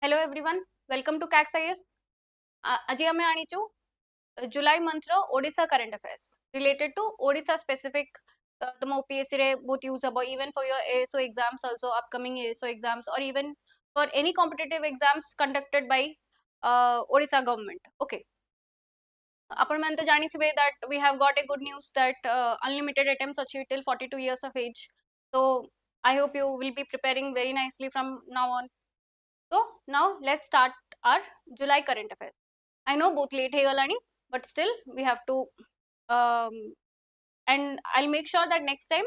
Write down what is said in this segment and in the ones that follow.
Hello everyone, welcome to KACS. Aji ame anichu July month ro Odisha Current Affairs related to Odisha specific. Tuma OPSC re both use abo even for your ASO exams, also upcoming ASO exams, or even for any competitive exams conducted by Odisha government. Okay. Upon man to jani thibe that we have got a good news that unlimited attempts achieved till 42 years of age. So I hope you will be preparing very nicely from now on. So now let's start our July current affairs. I know both late hegalani, but still we have to, and I'll make sure that next time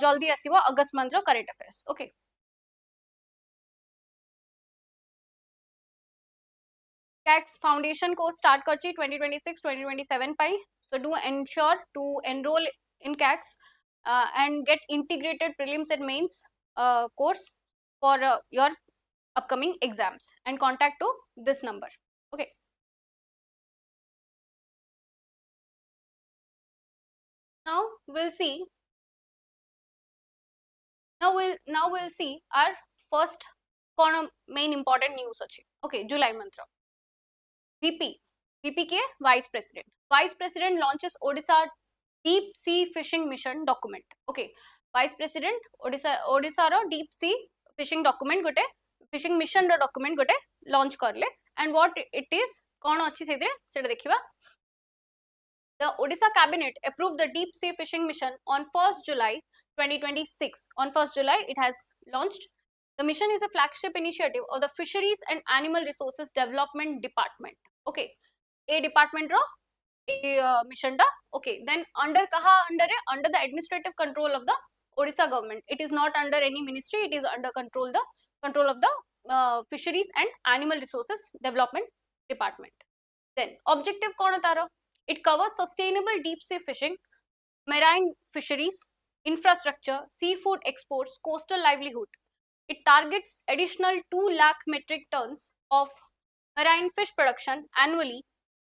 jaldi asibo August month ro current affairs. Okay. KACS foundation course start karchi 2026-2027 pai. So do ensure to enroll in KACS and get integrated prelims and mains course for your upcoming exams, and contact to this number. Okay. Now we'll see. Now we'll see our first main important news achi. Okay, July month. VP ke Vice President. Vice President launches Odisha Deep Sea Fishing Mission document. Okay, Vice President Odisha ro Deep Sea Fishing document gote fishing mission ro document gote launch karle, and what it is kon achi seta dekhiba. The Odisha cabinet approved the deep sea fishing mission on 1st July 2026. On 1st July, it has launched. The mission is a flagship initiative of the Fisheries and Animal Resources Development Department. Okay, a department ro mission da. Okay, then under the administrative control of the Odisha government. It is not under any ministry. It is under control of the Fisheries and Animal Resources Development Department. Then objective kona taro? It covers sustainable deep sea fishing, marine fisheries, infrastructure, seafood exports, coastal livelihood. It targets additional 2 lakh metric tons of marine fish production annually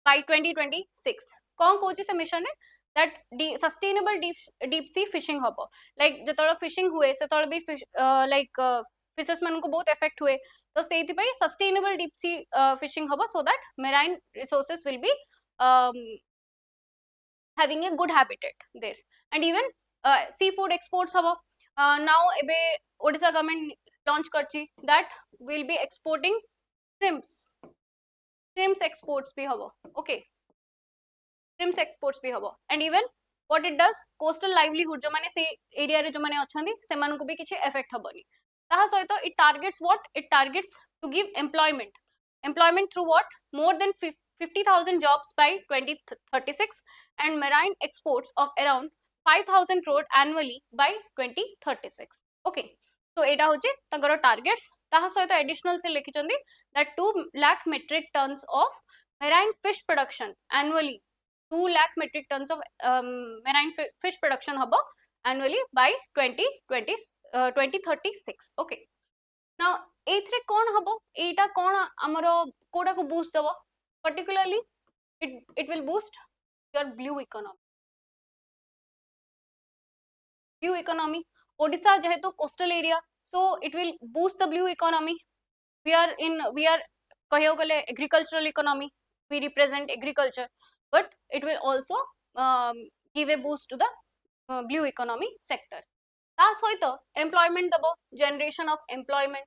by 2026. कौन कोची से mission है that sustainable deep sea fishing हबो, like जतळ fishing हुए सेतळ भी fish like fishes मन को बहुत effect हुए, तो सेति पई sustainable deep sea fishing हबो, so that marine resources will be having a good habitat there, and even seafood exports haba. Now ebe Odisha government launch karchi that will be exporting shrimps exports bhi haba. Okay, shrimps exports bhi haba, and even what it does, coastal livelihood jo mane se area re jo mane achandi semanku bhi kichi effect habani. Taha soito it targets what? It targets to give employment through what? More than 50,000 jobs by 2036, and marine exports of around 5,000 crore annually by 2036. Okay, so eta hoche tankara targets. Taha soito additional se lekhichandi that 2 lakh metric tons of marine fish production annually. 2 lakh metric tons of marine fish production haba annually by 2036. Okay. Now एथरे कौन हबो, एटा कौन हमरो कोडा को boost दबो, particularly it will boost your blue economy. Odisha jehetu coastal area, so it will boost the blue economy. We are kahiyo gale agricultural economy, we represent agriculture, but it will also give a boost to the blue economy sector. Ta soito employment dabo, generation of employment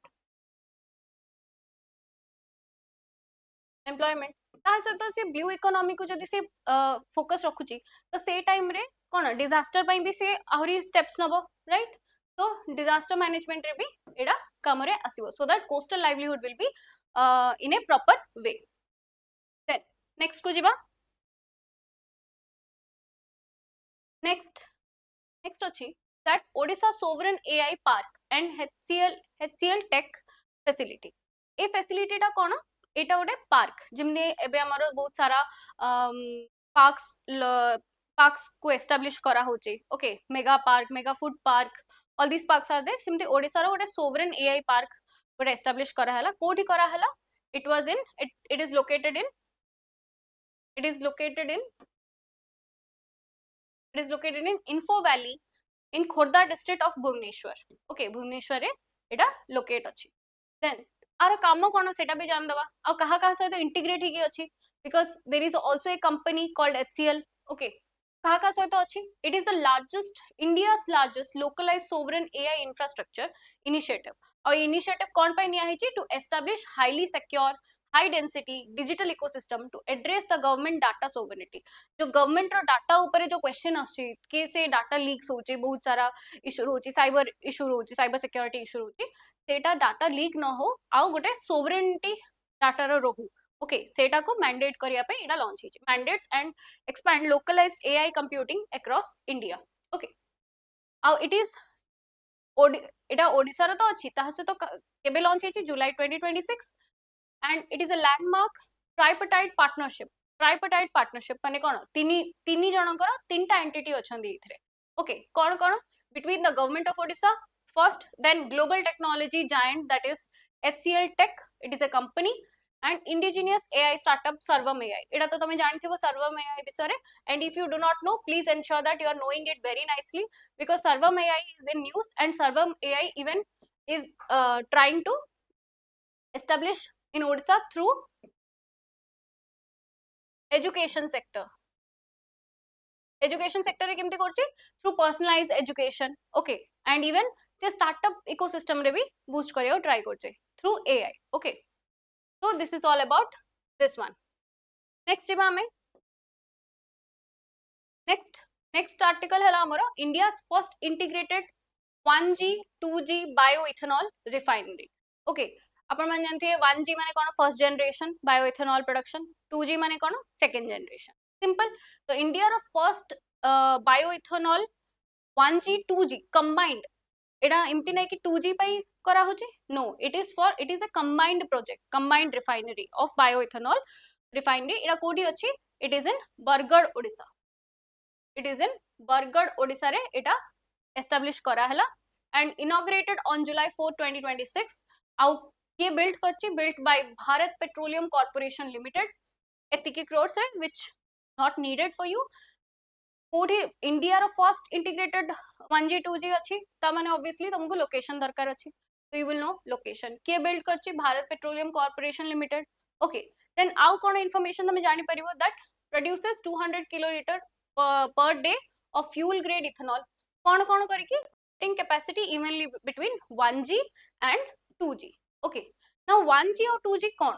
ता सहित से blue economy को जदि से focus रखुची तो से time रे कोन disaster पई भी से आहुरी स्टेप्स नबो, राइट? तो डिजास्टर मैनेजमेंट रे भी एडा काम रे आसीबो, so that coastal livelihood will be in a proper way. Then next को जिबा. नेक्स्ट अछि that Odisha sovereign AI park and HCL tech facility. ए फैसिलिटी टा कोन? एटा गोटे पार्क जिमने एबे हमर बहुत सारा पार्क्स को एस्टाब्लिश करा होचे. Okay, mega park, mega food park, all this parks are there. Simply Odisha रो गोटे सोवरेन एआई पार्क गोटे एस्टाब्लिश करा हला. कोठी करा हला? It was in it is located in Info Valley in Khordha district of Bhubaneswar. Okay, Bhubaneswar रे एटा लोकेट अछि. देन आर काम कौन सेटा भी जान दवा आ कहा कहा सहित इंटीग्रेट ही अछि because there is also a company called HCL okay कहा कहा सहित अछि it is the largest India's largest localized sovereign AI infrastructure initiative और इनिशिएटिव कौन पे निया हिची to establish highly secure high density digital ecosystem to address the government data sovereignty जो गवर्नमेंट रो डाटा ऊपर जो क्वेश्चन अछि कि से डाटा लीक्स होची बहुत सारा इशू होची साइबर इशू होची साइबर सिक्योरिटी इशू होची सेटा डाटा लीक न हो आउ गोटे सोवरेनिटी डाटा रो रहू ओके सेटा को मैंडेट करिया पे एटा लॉन्च हिची mandates and expand localized AI computing across India okay आउ इट इज एटा ओडिसा रो तो अछि ताहा से तो केबे लॉन्च हिची जुलाई 2026 and it is a landmark tripartite partnership माने कोन तीनी जनकर तीनटा एंटिटी अछंदी इथरे ओके कोन कोन between the government of Odisha first then global technology giant that is HCL Tech it is a company and indigenous AI startup Sarvam AI एटा तो तमे जानथिबो Sarvam AI विषय and if you do not know please ensure that you are knowing it very nicely because Sarvam AI is in news and Sarvam AI even is trying to establish in Odisha through education sector रे केमती करछि through personalized education okay and even से startup ecosystem रे भी boost करियो try करछि through AI okay so this is all about this one next जिबा हमें next article है हमरो India's first integrated 1G 2G bioethanol refinery okay अपन मन जानते हैं 1G माने कौन first generation bioethanol production 2G माने कौन सेकंड जनरेशन सिंपल तो इंडिया रो first bioethanol 1G 2G combined एडा एमती नै कि 2G पई करा होची no it is a combined project combined refinery of bioethanol refinery एडा कोडी अछि it is in Bargarh Odisha रे एटा एस्टैब्लिश करा हला एंड इनॉग्रेटेड ऑन जुलाई 4 2026 आउ ये built by Bharat Petroleum Corporation Limited एतिकी crores है which not needed for you कोठी इंडिया रो फर्स्ट इंटीग्रेटेड 1G 2G अछि ता माने ऑब्वियसली तुमको लोकेशन दरकार अछि तो यू विल नो लोकेशन के बिल्ड करछि Bharat petroleum corporation limited okay then आउ कोन इंफॉर्मेशन तुम जानि परिबो that produces 200 kilolitre per day of fuel grade ethanol कौन कौन करके टिंग capacity evenly between 1G and 2G okay now 1G or 2G कौन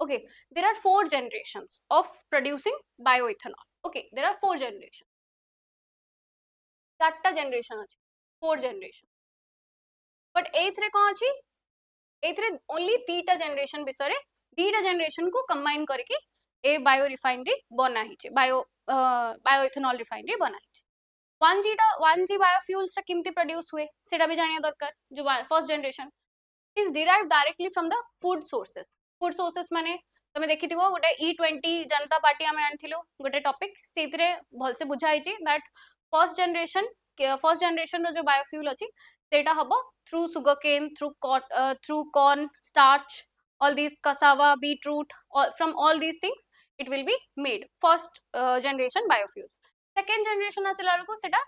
okay there are 4 generations of producing bioethanol okay there are 4 generations चारटा generation अछि 4 generation but एथ रे कोन अछि एथ रे ओनली 3टा जनरेशन बिसरे 3टा जनरेशन को कंबाइन करके ए बायो रिफाइनरी बना हिचे बायोएथेनॉल रिफाइनरी बना हिचे 1G बायोफ्यूल्स रा किमती प्रोड्यूस हुए सेटा भी जानिया दरकार जो first generation is derived directly from the food sources माने तमे देखिथिबो गोटे E20 जनता पार्टी हम आनथिलो गोटे टॉपिक सेतरे भलसे बुझाई छि दैट फर्स्ट जनरेशन रो जो बायोफ्यूल अछि सेटा हबो through sugar cane through corn starch all these cassava beetroot from all these things it will be made first generation biofuels second generation asila को सेटा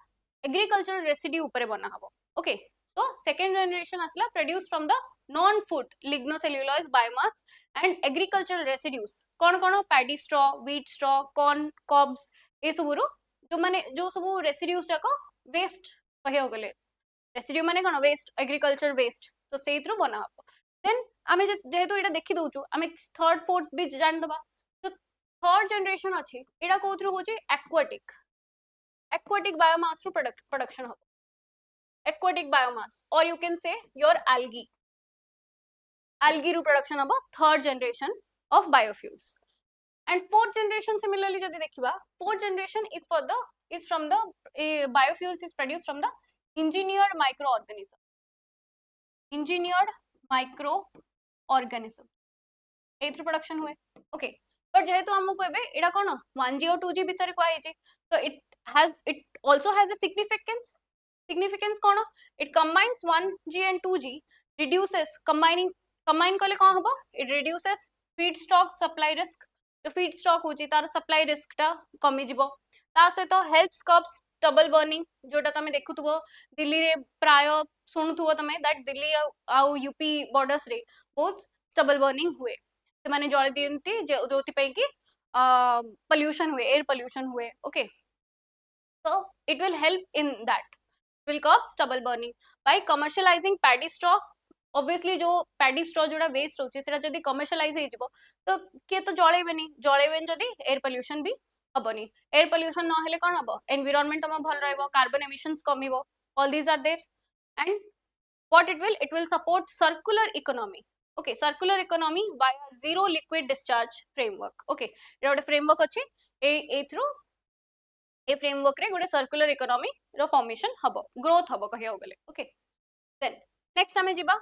agricultural residue ऊपर बना हबो okay so second generation asila produced from the non food lignocellulose biomass and agricultural residues कौन कौन paddy straw wheat straw corn cobs ए सबुरु जो माने जो सब रेसिड्यूज जाको वेस्ट कहियो गले रेसिड्यू माने कोन वेस्ट एग्रीकल्चर वेस्ट सो सेइथरो बना हबो देन आमे जेहेतु एटा देखि दउछु आमे थर्ड फोर्थ भी जान दबा तो थर्ड जनरेशन अछि एटा कोथरो होची एक्वाटिक बायोमास रो प्रोडक्शन हबो aquatic biomass or you can say your algae रो प्रोडक्शन हबो third generation of biofuels and fourth generation similarly jodi dekhiba fourth generation is from the biofuels is produced from the engineered microorganism एथ्रो production हुए okay but जेहेतु हमको एबे एडा कोन 1G और 2G बिसरे को आइजे तो it also has a significance cone it combines 1G and 2G reduces combine कले कोन हबो it reduces feedstock supply risk जो feedstock होची तार supply risk ता कमी जिवो ता सहित helps curbs stubble burning जोटा तमे देखुथबो दिल्ली रे प्राय सुनुथबो तमे दैट दिल्ली आउ यूपी बॉर्डर्स रे बहुत स्टबल बर्निंग हुए से माने जळे दियंती जोति पई कि pollution हुए, एयर pollution हुए. Okay, so it will help in that. Will curb stubble burning by commercializing paddy straw. Obviously जो paddy straw जोड़ा waste होची सेटा जदी commercialize हे जिवो तो के तो जळेबेनी जदी air pollution भी हबनी. Air pollution न हेले कोन हबो, environment हम भल रहबो, carbon emissions कमिबो. All these are there. And what it will support circular economy. Okay, circular economy via zero liquid discharge framework. Okay, एटा गोटे framework अछि ए थ्रू ए फ्रेमवर्क रे गोटे सर्कुलर इकोनॉमी रो फॉर्मेशन हबो, growth हबो कहियो गले. Okay, then next हमें जिबा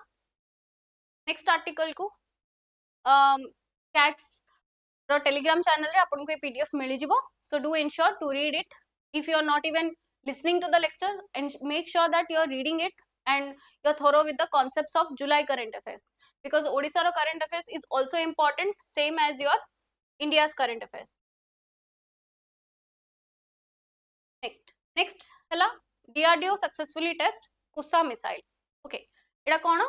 नेक्स्ट आर्टिकल को कैक्स रो टेलीग्राम चैनल रे आपन को पीडीएफ मिली जिवो. So do ensure to read it if you are not even listening to the lecture, and make sure that you are reading it and you're thorough with the concepts of July current affairs, because Odisha ro current affairs is also important, same as your India's current affairs. Next hela DRDO successfully test kusa missile. Okay, एटा कोन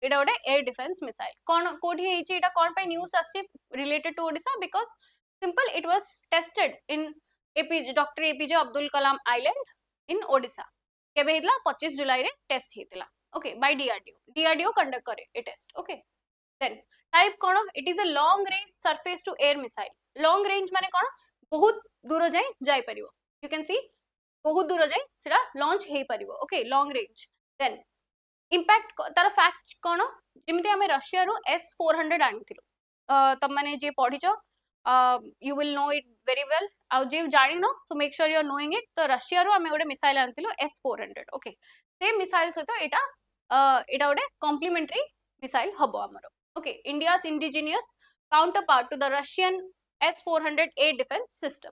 एटा गोटे air defence missile कोन कोठी हेची एटा कोन पे news आछि related to Odisha, because simple it was tested in APJ doctor APJ Abdul Kalam island in Odisha. केबे हेतला 25 जुलाई रे test हेतला. ओके, बाय डीआरडीओ कंडक्ट करे a test. Okay, then type कोन, it is a long range surface to air missile. Long range माने कोन, बहुत दूर जाय परिबो. यू कैन सी बहुत दूर जाय सेटा लॉन्च हे परिबो. Okay, long range. Then impact तार फैक्ट कोन, जेमिति हमें रशिया रो S-400 आनिथिलो. तब माने जे पढिचो you will know it very well. आ जे जानि नो so make sure you are knowing it. तो रशिया रो हमें गोटे मिसाइल आनिथिलो S-400. ओके, सेम मिसाइल सहित एटा एटा गोटे कॉम्प्लीमेंटरी मिसाइल हबो हमरो. Okay, India's indigenous counterpart to the Russian S-400 air defence system.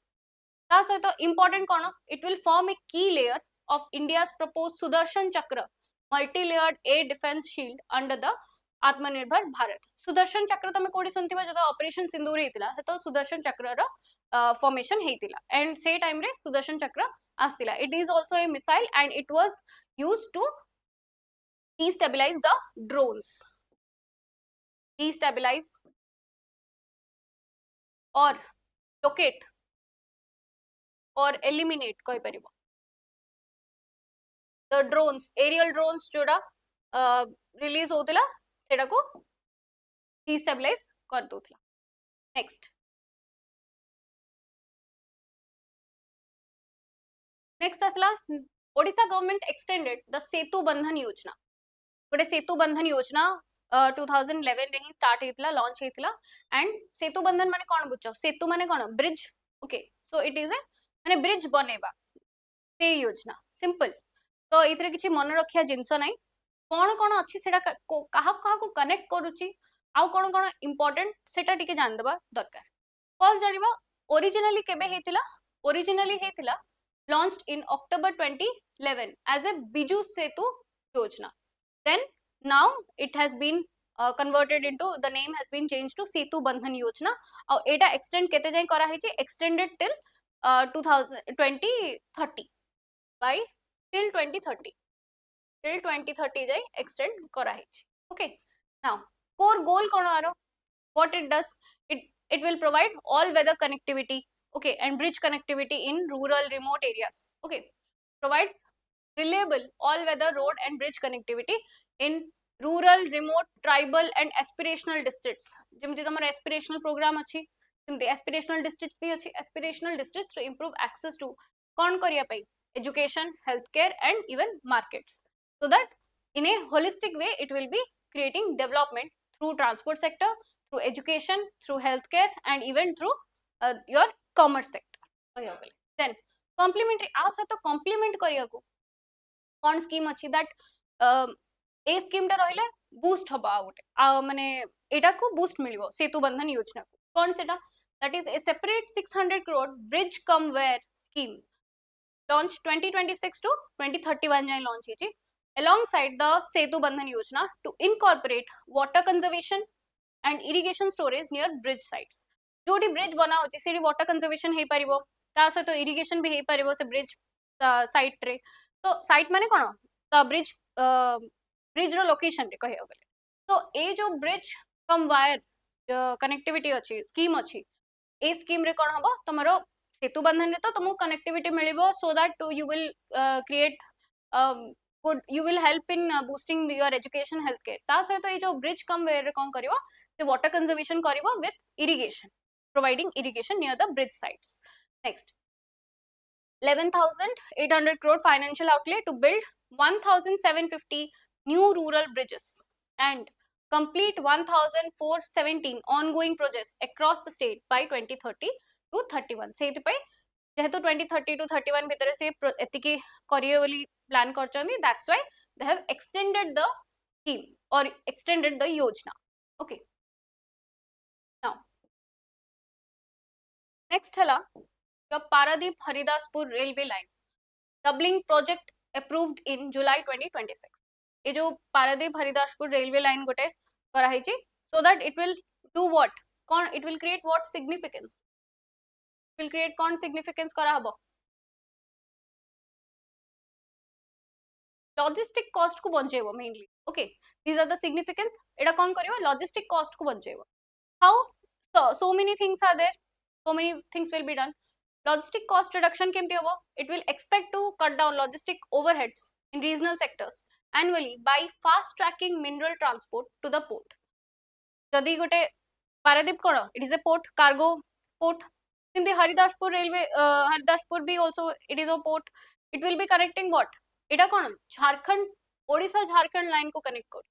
ता सहित इंपोर्टेंट कोन, it will form a key layer of India's proposed Sudarshan Chakra multi-layered air defense shield under the आत्मनिर्भर भारत. सुदर्शन चक्र तमे कोडी सुनथिबा, जतो ऑपरेशन सिंदूर हेतिला तो सुदर्शन चक्र रो फॉर्मेशन हेतिला, एंड से टाइम रे सुदर्शन चक्र आस्तिला. It is also a missile and it was used to destabilize the drones, destabilize or locate or eliminate कहि परिबो the drones, aerial drones जोड़ा रिलीज होतिला सेटा को destabilize कर दोतिला. नेक्स्ट असला Odisha government extended the Setu Bandhan Yojana. गोटे सेतु बंधन योजना 2011 रे ही स्टार्ट हेतिला, लॉन्च हेतिला. एंड सेतु बंधन माने कोन बुझो, सेतु माने कोन, bridge. Okay, so it is a माने ब्रिज बनेबा से योजना. सिंपल. तो इथरे किछि मन रखिया जिंस नै, कोन कोन अछि सेटा काहा को कनेक्ट करूची, आउ कोन कोन इंपोर्टेंट सेटा टिके जान देबा दरकार. फर्स्ट जानिबा ओरिजिनली केबे हेतिला. ओरिजिनली हेतिला launched in October 2011 as a Biju Setu Yojana. Then now it has been converted into, the name has been changed to Setu Bandhan Yojana. और एटा extend केते जाय करा है, extended till 2030 by till 2030 जाय extend करा है. Okay, now core goal कोन आरो, what it does, it will provide all weather connectivity, okay, and bridge connectivity in rural remote areas. Okay, provides reliable all weather road and bridge connectivity in rural remote tribal and aspirational districts. जेमति तमर aspirational program अछि, जेमति aspirational districts भी अछि. aspirational districts to improve access to कोन करिया पई education, healthcare and even markets, so that in a holistic way it will be creating development through transport sector, through education, through healthcare and even through your commerce sector. Then complementary आ सहित complement करिया को कोन scheme अछि, that A scheme टा रहिले boost हबा out माने एटा को boost मिलिबो सेतु बंधन योजना को. कोन सेटा, that is a separate 600 crore bridge cum ware scheme launched 2026 to 2031 जाय लॉन्च हेची alongside the setu bandhan yojana to incorporate water conservation and irrigation storage near bridge sites. जोटी ब्रिज बना होची सेठी वाटर कंजर्वेशन हे परिबो, ता सहित इरिगेशन भी हे परिबो से bridge site रे. तो साइट माने कोन, ता ब्रिज रो लोकेशन रे कहियो गले. तो ए जो ब्रिज कम वायर कनेक्टिविटी अच्छी स्कीम अच्छी ए स्कीम रे कोन हबो तमरो सेतु बंधन रे तो तुमको कनेक्टिविटी मिलिबो so that you will create good you will help in boosting your education health care ता सहित ये जो ब्रिज कम वेयर रे कोन करिवो से वाटर कंजर्वेशन करिवो with irrigation providing irrigation near the bridge sites. Next, 11,800 crore financial outlay to build 1,750 new rural bridges and complete 1,417 ongoing projects across the state by 2030 to 31. से इतने जेहेतु 2030 to 31 भितर से एतिकी करिए वाली plan करचंदी that's why they have extended the scheme or extended the yojana. Okay, now next हला the Paradip Haridhaspur railway line doubling project approved in July 2026. ये जो पारादीप हरिदासपुर रेलवे लाइन गोटे करा है so that it will do what it will create what significance will create कौन significance करा हबो logistic cost को बंचेबो mainly. Okay, these are the significance. एटा कौन करियो logistic cost को बंचेबो. How? So many things are there, so many things will be done. Logistic cost reduction केमती होबो? It will expect to cut down logistic overheads in regional sectors annually by fast tracking mineral transport to the port. जदि गोटे पारादीप कोन it is a port, cargo port. Sindhi Haridaspur railway Haridaspur भी also it is a port. It will be connecting what? एटा कोन Jharkhand Odisha Jharkhand line को connect कर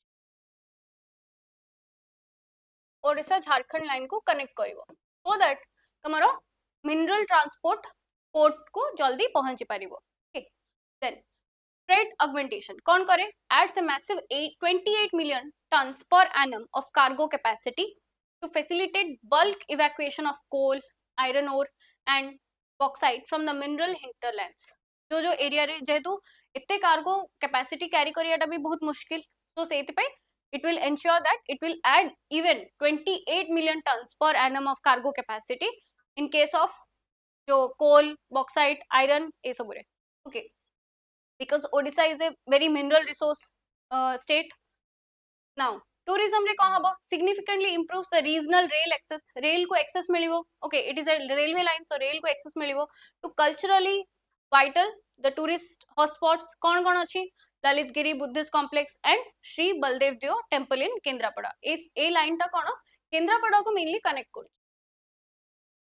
Odisha Jharkhand line को कनेक्ट करिवो सो दैट तमरो मिनरल ट्रांसपोर्ट पोर्ट को जल्दी पहुंची पारिबो. ओके, देन freight augmentation कौन करे adds a massive 28 million tons per annum of cargo capacity to facilitate bulk evacuation of coal, iron ore and bauxite from the mineral hinterlands. जो area रे जेतु इत्ते cargo capacity carry करियाटा भी बहुत मुश्किल सो सेति पे it will ensure that it will add even 28 million tons per annum of cargo capacity in case of जो coal, bauxite, iron ये सब रे. Okay, because Odisha is a very mineral resource state. Now tourism रे कौन हबो significantly improves the regional rail access. Rail को access मिलिबो. Okay, it is a railway line so rail को access मिलिबो to culturally vital the tourist hotspots कौन कौन अच्छी Lalitgiri Buddhist complex and Shri Baladev Dev temple in Kendrapara. A line टा कौन केन्द्रापड़ा को मेनली कनेक्ट कर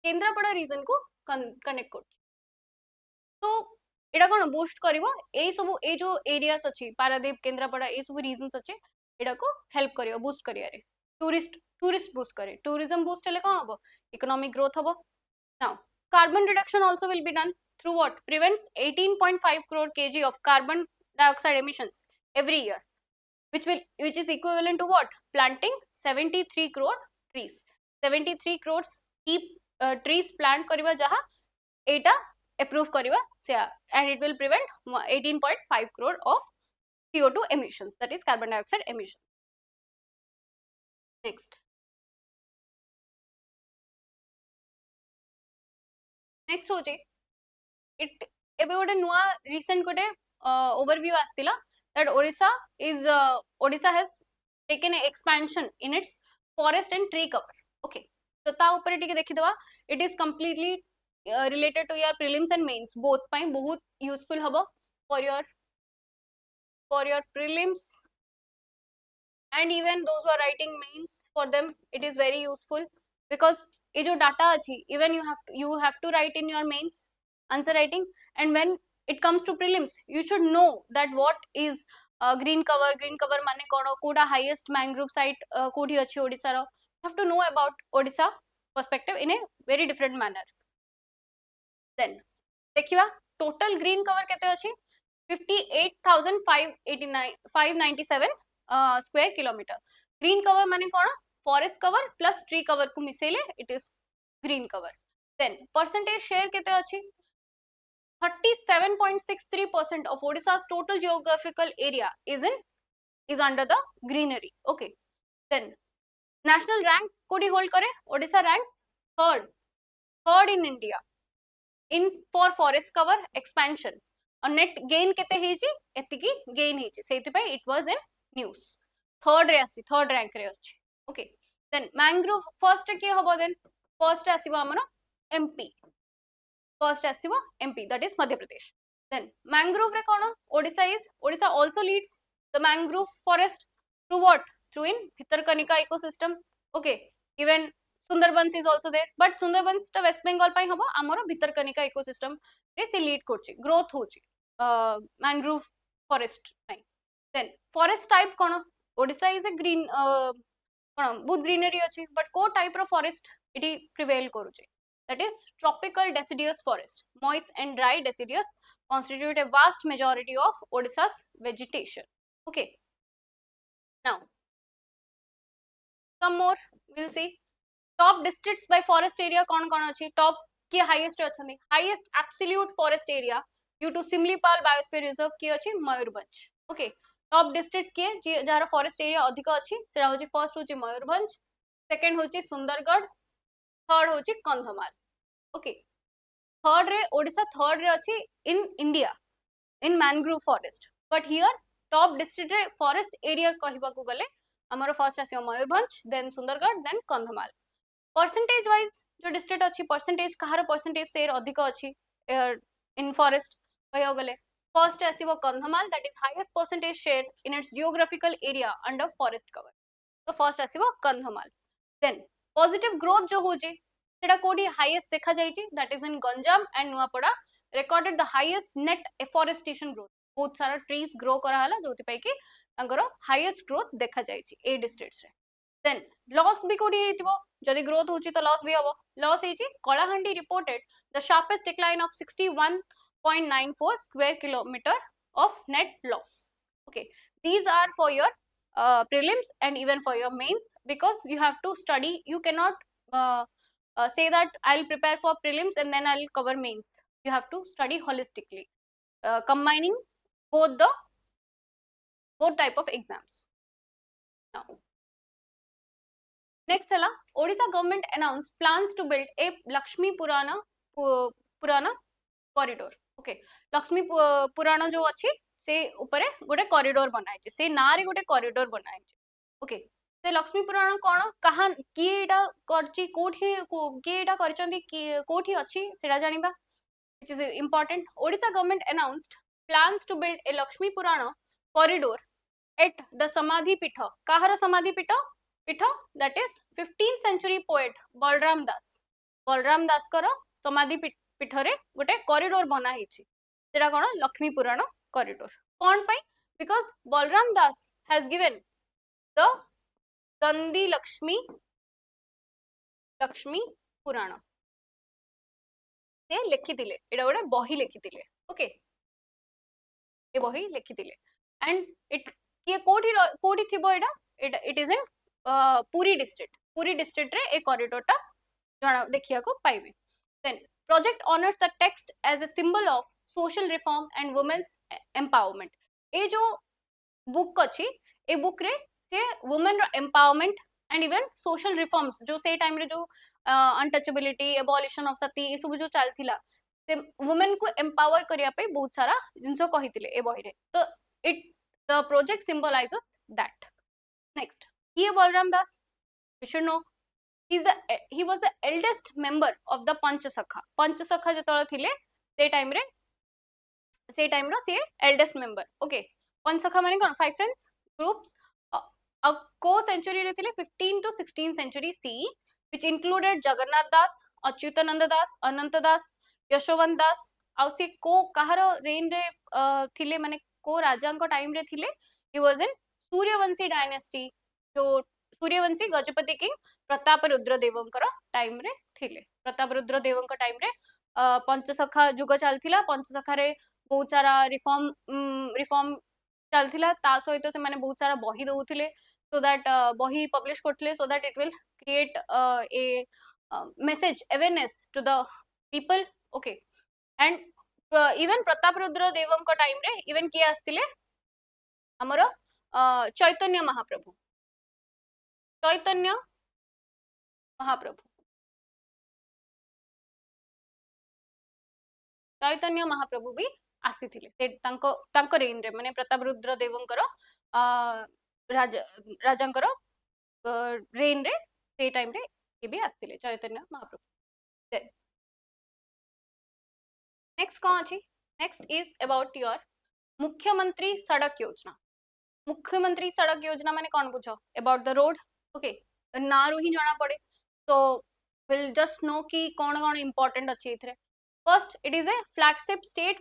Kendrapara reason को कनेक्ट कर तो एटा कौन बूस्ट करिवो ए सब ए जो एरियास अच्छी पारादीप केन्द्रापड़ा ए सब रीजन्स अच्छे एटा को हेल्प करिवो बूस्ट करियारे टूरिस्ट बूस्ट करे टूरिज्म बूस्ट हेले कौन हबो इकोनॉमिक ग्रोथ हबो. Now carbon reduction also will be done through what prevents 18.5 crore kg of carbon dioxide emissions every year which is equivalent to what planting 73 crore trees. 73 crores trees plant kariba jaha eta approve kariba and it will prevent 18.5 crore of CO2 emissions, that is carbon dioxide emissions. Next होची it एबे गोटे नुआ recent गोटे overview आस्तिला that Odisha has taken an expansion in its forest and tree cover. Okay, so ता ऊपर टिके देखि दवा it is completely related to your prelims and mains both ପାଇଁ बहुत useful हबो for your prelims and even those who are writing mains for them it is very useful because ये जो डाटा अच्छी even you have to write in your mains answer writing and when it comes to prelims you should know that what is green cover माने कोन कोडा highest mangrove site कोठी अछि ओडिसा रो you have to know about Odisha perspective in a very different manner. Then देखिवा total green cover केते अछि 58,597 square kilometer. Green cover माने कोन forest cover plus tree cover को मिसेले it is green cover. Then percentage share केते अछि 37.63% of Odisha's total geographical area is under the greenery. Okay, then national rank कोडी hold करे Odisha ranks third in India in for forest cover expansion. और net gain केते हेची एतिकी gain हेची सेति पे it was in news third rank रे अछि. Okay, देन मैंग्रोव फर्स्ट किए हबो देन फर्स्ट आसीबो हमर एमपी फर्स्ट आसीबो MP that is Madhya Pradesh then mangrove रे कोन Odisha also leads the mangrove forest through what through in Bhitarkanika ecosystem okay even Sundarbans is also there but Sundarbans टा वेस्ट बंगाल पाई हबो हमर भितरकनिका इकोसिस्टम रे से लीड करछि ग्रोथ होछि मैंग्रोव फॉरेस्ट पाई देन फॉरेस्ट टाइप कोन ओडिशा इज ए ग्रीन कोन बहुत ग्रीनरी अछि बट को टाइप रो फॉरेस्ट इटी प्रिवेल करूछि that is tropical deciduous forest moist and dry deciduous constitute a vast majority of Odisha's vegetation okay now some more we'll see top districts by forest area kon achi top ki highest achandi highest absolute forest area due to Simlipal biosphere reserve ki achi Mayurbhanj okay top districts ki jar forest area adhika achi sera hochi first hochi Mayurbhanj second hochi Sundargarh third hochi Kandhamal okay third रे Odisha third रे अछि in India in mangrove forest but here top district रे forest area कहबा को गले हमर first आसी Mayurbhanj then Sundargarh then Kandhamal percentage wise जो डिस्ट्रिक्ट अछि परसेंटेज कहार परसेंटेज शेयर अधिक अछि इन फॉरेस्ट कहयो गले फर्स्ट आसीबो Kandhamal that is highest percentage share in its geographical area under forest cover तो फर्स्ट आसीबो कंधमाल देन पॉजिटिव ग्रोथ जो होजी सेटा कोडी हाईएस्ट देखा जाईची that is in Ganjam and Nuapada recorded the highest net afforestation growth बहुत सारा ट्रीज ग्रो करा हला जोति पई कि तांकर हाईएस्ट ग्रोथ देखा जाईची ए डिस्ट्रिक्ट्स रे देन लॉस भी कोडी हेतिबो जदी ग्रोथ होची तो लॉस भी हबो लॉस हेची Kalahandi reported the sharpest decline of 61.94 square kilometre of net loss okay these are for your prelims and even for your mains because you have to study you cannot say that I'll prepare for prelims and then I'll cover mains. You have to study holistically, combining both type of exams. Now, next है Odisha government announced plans to build a Lakshmi Purana corridor. Okay, Lakshmi Purana जो अच्छी से ऊपर गोटे corridor बनाई छे से ना रे गोटे कॉरिडोर बनाई छे ओके से लक्ष्मी पुराण कोन कहा कीटा करची कोठी कीटा करचंदी कोठी अछि सेडा जानिबा which is important Odisha government announced plans to build a Lakshmi Purana corridor at the Samadhi Pitha kahara Samadhi Pitha that is 15th century poet Balram Das kara Samadhi Pitha re gote corridor bana hichi सेडा cone Lakshmi Purana corridor कौन पाई because Balram Das has given the Gandhi Lakshmi Purana से लिखि दिले एडा गोटे बही लिखि दिले okay ए बही लिखि दिले एंड इट ये कोठी थिबो एडा it is in Puri district रे ए कॉरिडोर टा जणा देखिया को पाइबे then project honours the text as a symbol of social reform and women's empowerment ए जो बुक अछि ए बुक रे से women empowerment and even social reforms जो से टाइम रे जो अनटचेबिलिटी एबॉलिशन ऑफ सती ए सब जो चलथिला से वुमेन को एम्पावर करिया पे बहुत सारा जिंसो कहितिले ए बही रे तो it the project symbolises that next ये Balaram Das we should know he was the eldest member of the Panchasakha जतळ थिले से टाइम रे से eldest member okay Panchasakha माने कोन 5 friends groups को century रे थिले 15 to 16 century CE which included Jagannath Das Achyutananda Das Ananta Das Yashwant Das आउ से को कहार रेन रे थिले माने को राजा को टाइम रे थिले he was in Suryavanshi dynasty जो सूर्यवंशी गजपति किंग प्रताप रुद्र देवंकर टाइम रे थिले प्रताप रुद्र देवंकर टाइम रे पंचसखा जुग चलथिला पंचसखा रे बहुत सारा रिफॉर्म चलथिला ता सहित से माने बहुत सारा बही दउथिले so that बही पब्लिश करथिले so that it will create a message awareness to the people okay and even Pratap Rudra देवंकर टाइम रे even के आस्तिले हमर चैतन्य महाप्रभु चैतन्य महाप्रभु भी आसी थिले से तांको रेन रे माने प्रताप रुद्र देवंकर राजांकर रेन रे से टाइम रे ये भी आस्तिले चैतन्य महाप्रभु। देन नेक्स्ट कौन अछि? नेक्स्ट इज अबाउट योर मुख्यमंत्री सड़क योजना। मुख्यमंत्री सड़क योजना माने कौन बुझ? About the road. ओके, ना रू ही जाना पड़े तो विल जस्ट नो कि कौन कौन इंपॉर्टेंट अच्छी इथरे। First, it is a flagship state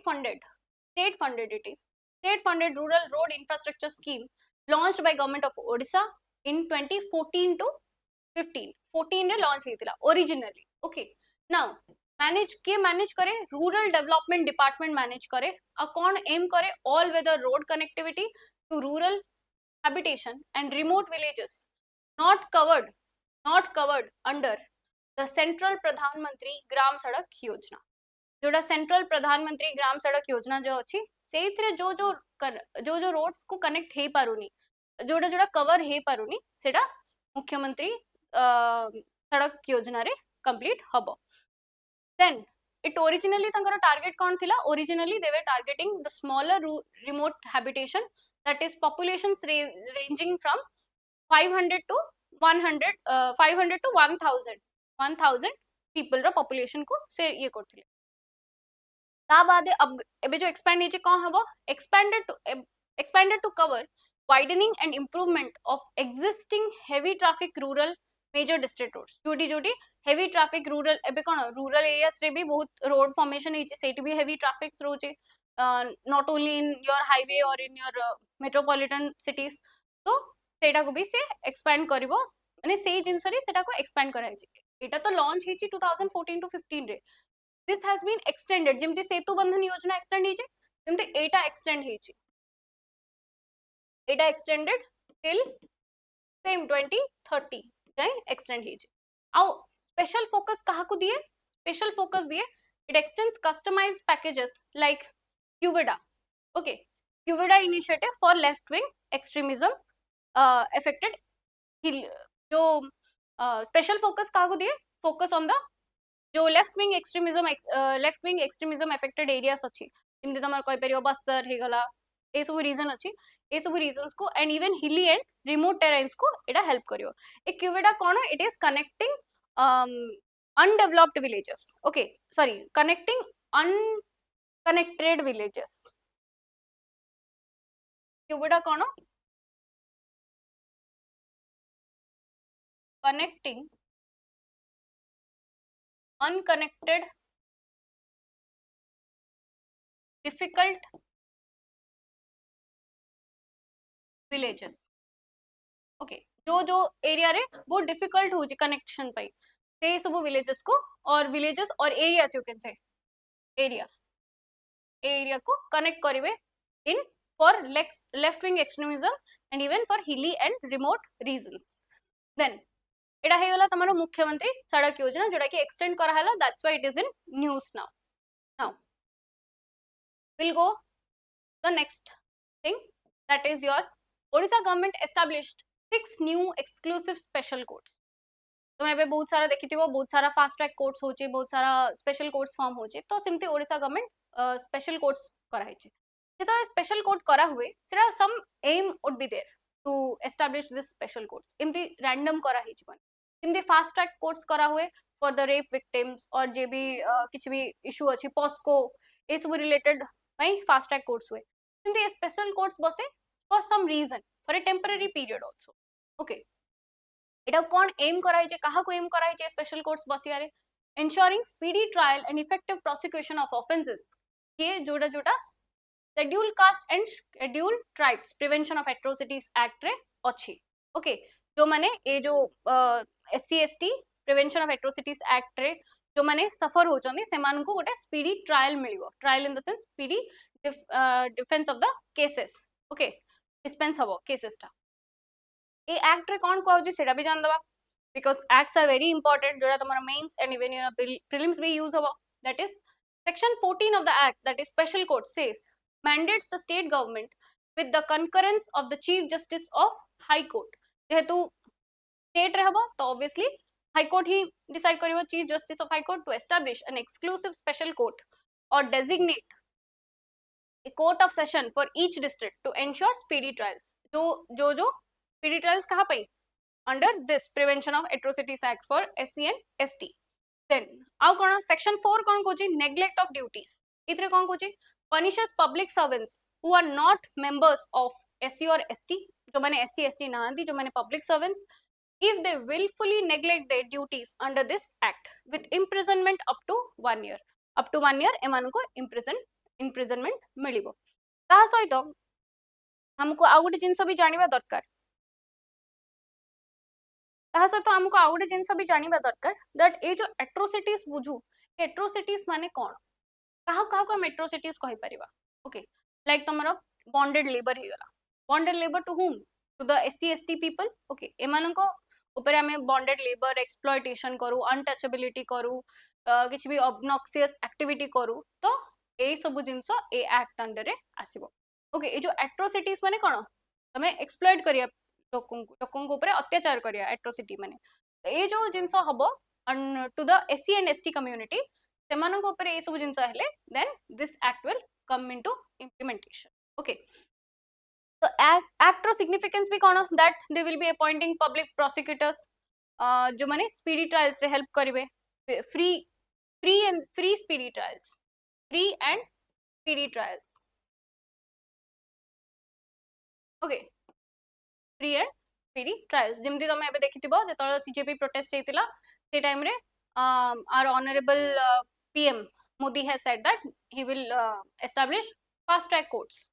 funded it is state funded rural road infrastructure scheme launched by government of Odisha in 2014 to 15 14 रे लॉन्च हेतिला ओरिजिनली। ओके, नाउ मैनेज करे rural development department manage करे आ कौन aim करे all weather road connectivity to rural habitation and remote villages not covered under the central प्रधानमंत्री ग्राम सड़क योजना। जोड़ा सेंट्रल प्रधानमंत्री ग्राम सड़क योजना जो अच्छी से जो रोड्स को कनेक्ट हे पारुनी जोड़ा जोड़ा कवर हे पारुनी सेटा मुख्यमंत्री सड़क योजना रे कंप्लीट हबो। देन इट ओरिजिनली टारगेट कौन थिला? Originally they were targeting the smaller remote habitation that is populations ranging from 500 to 100 500 to 1000 people रो पॉपुलेशन को से ये करथिले। ता बाद अब एबे जो एक्सपैंड हेचे कौन हबो? Expanded to cover widening and improvement of existing heavy traffic rural major district roads. जोटी जोटी हेवी ट्रैफिक रूरल एबे कोन रूरल एरियास रे भी बहुत रोड फॉर्मेशन हेचे सेठी भी हेवी ट्रैफिक रोचे not only in your highway और इन योर मेट्रोपॉलिटन सिटीज। तो सेटा को भी से एक्सपैंड करिवो माने सेही जिंस रे सेटा को एक्सपैंड करा हेचे। एटा तो लॉन्च हेची 2014 to 15 रे। दिस हैज बीन एक्सटेंडेड जेमती सेतु बंधन योजना एक्सटेंड हेची जेमती एटा एक्सटेंड हेची। एटा एक्सटेंडेड टिल सेम 2030 जाय एक्सटेंड हेची। आउ स्पेशल फोकस कहा को दिए? स्पेशल फोकस दिए it extends customised packages like क्यूवेडा। ओके, क्यूवेडा initiative for left wing extremism affected जो स्पेशल फोकस कहा को दिए? फोकस ऑन द जो left wing extremism affected areas अछि जेमति तमर कहि परियो बस्तर हे गला ए सब रीजन अछि ए सब रीजंस को and even hilly and remote terrains को एटा हेल्प करियो। ए क्यूवेडा कोन? It is connecting undeveloped villages. Okay, sorry, connecting unconnected villages. क्यूवेडा कोन? connecting unconnected difficult villages। Okay, जो एरिया रे वो डिफिकल्ट हो कनेक्शन पाई से सब विलेजेस को और विलेजेस और areas you can say area को कनेक्ट करिवे in for left wing extremism and even for hilly and remote regions. Then एटा हे गला तमरो मुख्यमंत्री सड़क योजना जोटा कि एक्सटेंड करा हला that's why it is in news now we'll go the next thing that is your Odisha government established 6 new exclusive special courts। तो मैं बहुत सारा देखी थी वो बहुत सारा फास्ट ट्रैक कोर्ट्स होचे बहुत सारा स्पेशल कोर्ट्स फॉर्म होचे तो सिमती ओडिशा गवर्नमेंट स्पेशल कोर्ट्स करा हेचे। जेता स्पेशल कोर्ट करा हुए सेरा some aim would be there to establish this special courts इमती रैंडम करा हेची बन इमती फास्ट ट्रैक कोर्ट्स करा हुए फॉर द रेप विक्टिम्स और जे भी किछ भी इशू अछि पॉस्को ए सब रिलेटेड भाई फास्ट ट्रैक कोर्ट्स हुए इमती स्पेशल कोर्ट्स बसे for some reason for a temporary period also. Okay, एटा कोन एम करा हेचे कहा को एम करा हेचे स्पेशल कोर्ट्स बसिया रे ensuring speedy trial and effective prosecution of offences ये जोड़ा जोड़ा schedule caste and schedule tribes prevention of atrocities act रे अछि। ओके, जो माने ए जो SC ST prevention of atrocities act रे जो माने सफर हो चंदी सेमान को गोटे स्पीडी ट्रायल मिलिवो trial in the sense speedy defence of the cases. Okay, dispense हबो केसेस टा ए एक्ट रे कोन कहू सेटा भी जान दबा because acts are very important जोड़ा तुम्हारा mains and even your prelims भी use होगा। that is section 14 of the act that is special court says mandates the state government with the concurrence of the chief justice of high court। जेहेतु state रहबो तो obviously high court he decide करिवो chief justice of high court to establish an exclusive special court or designate a court of session for each district to ensure speedy trials। जो speedy trials कहाँ पे under this Prevention of Atrocities Act for SC and ST. Then आउ कोन section 4 cone Kochi neglect of duties इतरे कोन Kochi punishes public servants who are not members of SC or ST जो माने SC ST नांदी जो माने public servants if they willfully neglect their duties under this act with imprisonment up to 1 year एमान को imprisonment मिलिबो ता सहित हमको आ गोटे जिंस भी जानिबा दरकार ता सहित हमको आ गोटे जिंस भी जानिबा दरकार दैट ए जो एट्रोसिटीज बुझू एट्रोसिटीज माने कोन कहा को हम एट्रोसिटीज कहि परिबा ओके लाइक तमरो बॉन्डेड लेबर हे गला bonded labour to whom to the SC ST people okay एमान को ऊपर हमें बॉन्डेड लेबर एक्सप्लॉयटेशन करू अनटचेबिलिटी करू किछि भी ऑब्नॉक्सियस एक्टिविटी करू तो ए सब जिंस ए एक्ट अंडर रे आसीबो ओके ए जो एट्रोसिटीज माने कोन तमे एक्सप्लॉइट करिया लोकन ऊपर अत्याचार करिया एट्रोसिटी माने ए जो जिंस हबो to the SC and ST community सेमान को ऊपर ए सब जिंस हेले then this act will come into implementation okay तो एक्ट रो सिग्निफिकेंस भी कोन that they will be appointing public prosecutors जो माने स्पीडी ट्रायल्स रे हेल्प करिवे free speedy trials free and speedy trials okay free and speedy trials जेमती तमे एबे देखिथिबो जेतळ सीजेपी प्रोटेस्ट हेतिला से टाइम रे our honourable PM Modi has said that he will establish fast track courts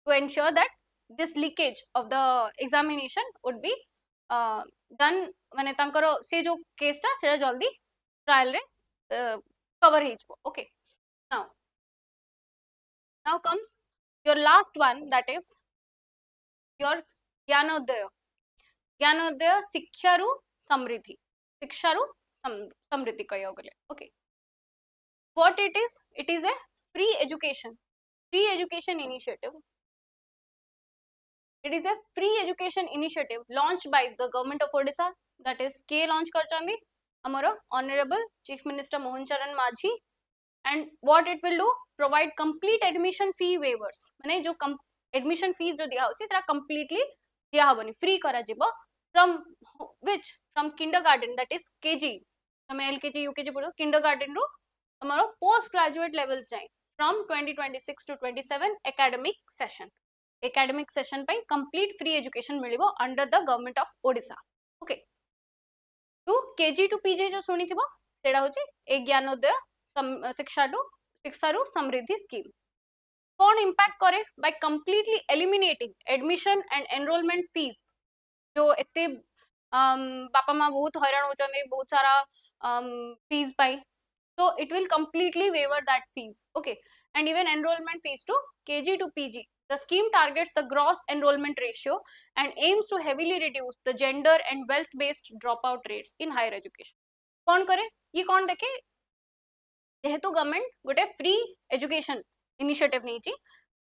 to ensure that this leakage of the examination would be done माने तांकरो से जो case ता सेरा जल्दी ट्रायल रे कवर हे जबो okay now comes your last one that is your Gyanodaya शिक्षारु समृद्धि कयो गले okay what it is a free education initiative. It is a free education initiative launched by the government of Odisha that is K launch करचंदी हमरो honorable chief minister Mohan Charan Majhi and what it will do provide complete admission fee waivers माने जो admission fees जो दिया होची तरा completely दिया हबनी free करा जिवो from kindergarten that is KG तमे LKG UKG पढो kindergarten रो हमरो post graduate levels जाय from 2026 to 27 academic session by complete free education मिलिबो under the government of Odisha okay to KG to PG जो सुनिथिबो सेडा होची ए ज्ञानोदय शिक्षारु समृद्धि scheme कौन impact करे by completely eliminating admission and enrollment fees जो एते बापा माँ बहुत हैरान हो जाते बहुत सारा fees pi so it will completely waiver that fees okay and even enrollment fees to KG to PG. The scheme targets the gross enrollment ratio and aims to heavily reduce the gender and wealth-based dropout rates in higher education. कौन करे ये कौन देखे जेहेतु government गोटे free education initiative नहीं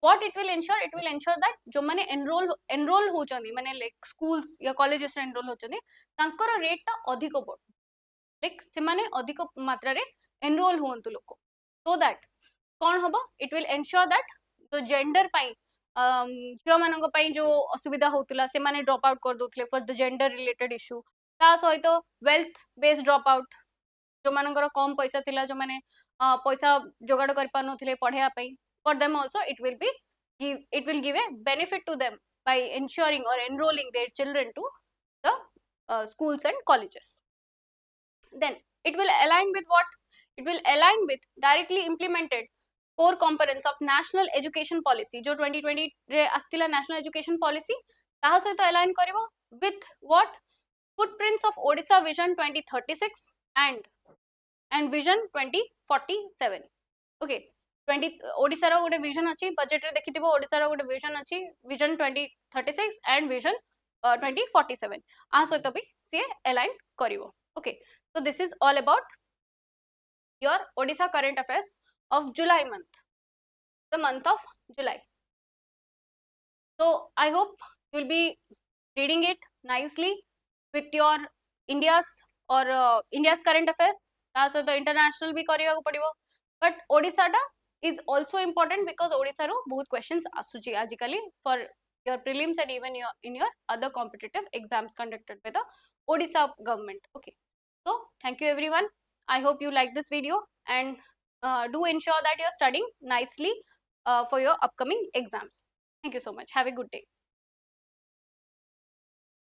what it will ensure that जो माने enroll होचंदी माने like schools या colleges रे enroll होचंदी तांकर रेट ता अधिक बढ़ like से माने अधिक मात्रा रे enroll होंतु लोको so that कौन हबो it will ensure that तो जेंडर पाई झियो मानक पाई जो असुविधा होतुला से माने ड्रॉप आउट कर दोथले for the gender related issue ता सहित वेल्थ बेस्ड ड्रॉप आउट जो मानकर कम पैसा थिला जो माने पैसा जोगाड़ कर पानुथले पढिया पाई for them also it will give a benefit to them by ensuring or enrolling their children to the schools and colleges then it will align with directly implemented core components of national education policy जो 2020 रे आस्तिला national education policy ताहा सहित align करिवो with what footprints of Odisha vision 2036 and vision 2047 okay 20 Odisha रो गोटे vision अछि budget रे देखिथिबो ओडिसा रो गोटे विजन अछि विजन 2036 एंड विजन 2047 आ सहित भी से अलाइन करिवो okay so this is all about your Odisha current affairs of July month, the month of July. So I hope you will be reading it nicely with your India's current affairs. Also the international भी करिया को पड़िबो. But Odisha टा is also important because Odisha रो बहुत questions आसुची आजिकली for your prelims and even in your other competitive exams conducted by the Odisha government. Okay, so thank you everyone. I hope you like this video, and do ensure that you're studying nicely for your upcoming exams. Thank you so much. Have a good day.